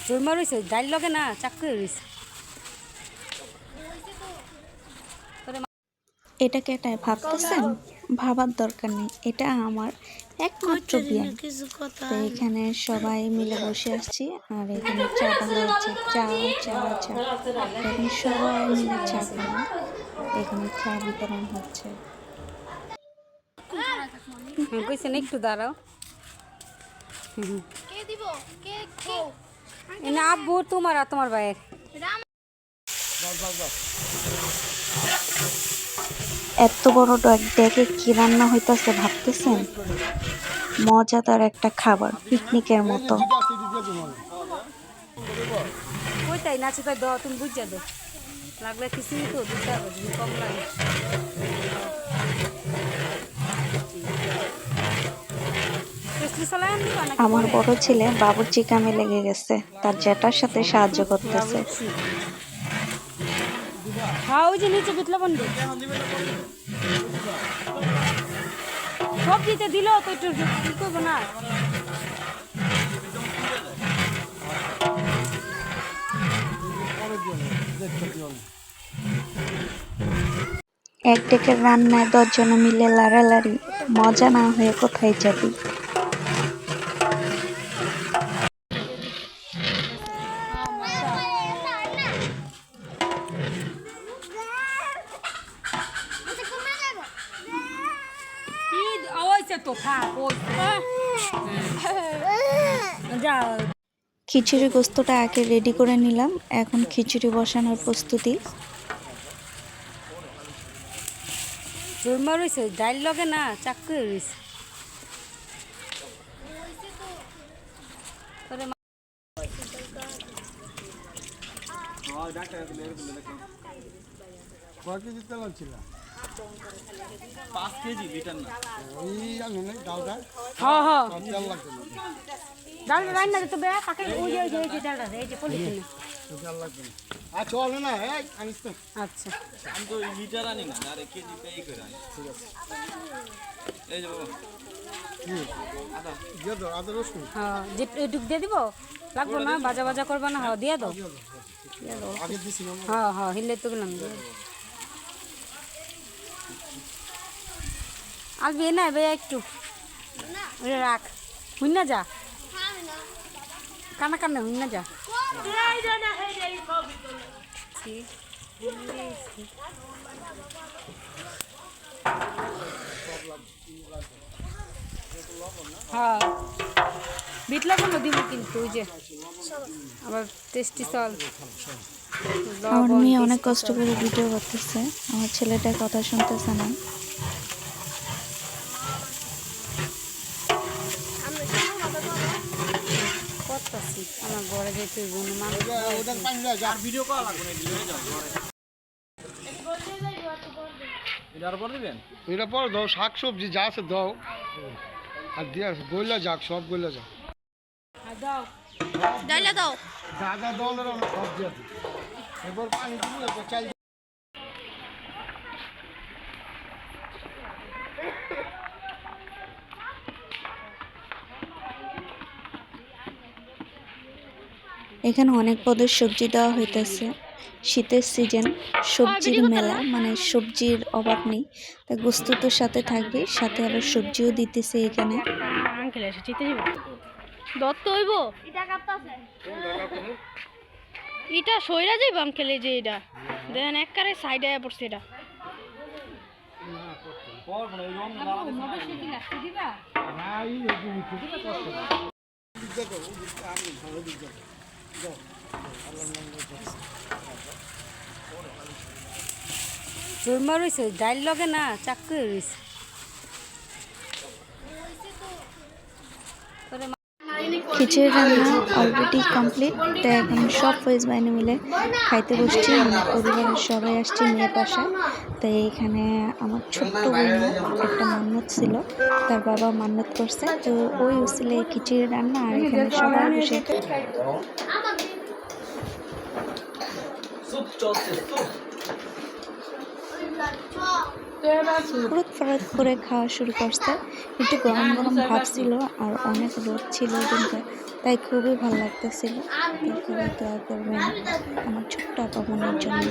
চুরমা রয়েছে ডাইল লগে না চাকু রয়েছে। এটা কেটায় ভাবতেছেন? ভাবার দরকার নেই, এটা আমার একমাত্র বিয়ান। তো এখানে সবাই মিলে বসে আসছি আর এখানে চা ঢালা হচ্ছে, চা চা চা। এখন সবাই মিলে চা খাবো, এখানে চা বিতরণ হচ্ছে। কইছেন একটু দাঁড়াও। না আব্বু তোমার আর তোমার ভাইয়ের। এত বড় ডেকে কি রান্না হইতাছে ভাবতেছেন? মজাদার একটা খাবার, পিকনিকের মতো। কইতাই নাচে তাই দাও, তুমি বুঝা দাও লাগলে কিছু তো দিতে হবে যদি কম লাগে। আমার বড় ছেলে বাবুর্চি কামে লেগে গেছে, তার জ্যাঠার সাথে সাহায্য করতেছে। হ্যাঁ ওই যে নিচে বিটলা বন্ধু সব দিতে দিল তো একটু কি করবো না। এক ডেকের রান্নায় 10 জন মিলে লাড়ালাড়ি, মজা না হয়ে কোথায় যাবি। খিচুড়ি গোস্তটা আগে রেডি করে নিলাম, এখন খিচুড়ি বসানোর প্রস্তুতি। চুরমা রয়েছে ডাইল লগে না চাকু রয়েছে। ডাল রান্না দিতে বে কাকে ওই যে ডালটা এই যে পলিথিনে আচ্ছা চল না এই আনিস তো। আচ্ছা আমি তো লিটার আনি না আরে কেজি পেই করে আনি। ঠিক আছে এই যে বাবা আদা দিয়ে দাও, আদা রসুন হ্যাঁ যে এটুক দিয়ে দিব লাগবো না, ভাজা ভাজা করবা না। হ্যাঁ দিয়ে দাও আগে দিছি না। হ্যাঁ হ্যাঁ হিলে তো গেলাম আসবি না বে একটু রাখ হুই না যা কানা কান্না হুই না যা। হ্যাঁ বিট লবণ দিব কিন্তু ওই যে আবার টেস্টি সল। আমার মেয়ে অনেক কষ্ট করে ভিডিও করতেছে, আমার ছেলেটা কথা শুনতেছে না। করতেছি আমার ঘরে যেতে ওটা পানি দাও যা। ভিডিও করা লাগবে না ভিডিও যাও ঘরে এটার পর দিবেন। এটা পর দাও, শাক সবজি যা আছে দাও আর দিয়ে গইলা যাক, সব গইলা যাক। দাও ডাইলা দাও। দাদা দলের সব দিয়ে দিই। এবার পানি দিব, এবার চাল এখানে অনেক পদের সবজি দেওয়া হইতেছে। শীতের সিজন, সবজির মেলা, মানে সবজির অভাব নেই। তা গোস্ত তো সাথে থাকবে, সাথে আবার সবজিও দিতেছে এখানে। আঙ্কেল এসে চিতে যাব দত্ত হইব এটা সইরা যাইব আঙ্কেল। এই যে এটা দেখেন একবারে সাইডে পড়ছে এটা পর বড় এই রং দিবা না এই দেখো আমি ভালো দিক দাও দাও আল্লাহর নাম করে চুরমা রয়েছে ডাইল লগে না চাকু রয়েছে। খিচুড়ি রান্না অলরেডি কমপ্লিট। তো এখন সব ফয়েজ বাইনে মিলে খাইতে বসছি, মানে পরিবারের সবাই আসছে মেয়ের বাসায়। তো এইখানে আমার ছোট্ট বোনের একটা মান্যত ছিল, তার বাবা মান্যত করছে, তো ওই উসিলে খিচুড়ি রান্না। আর এখানে সবাই বসে সুপ চলছে সুপ ফুরুত ফারুত করে খাওয়া শুরু করছে। একটু গরম গরম ভাব ছিল আর অনেক রোদ ছিল কিন্তু, তাই খুবই ভালো লাগতেছিল। তারপরে দোয়া করবেন আমার ছোট্ট আপামনির জন্য।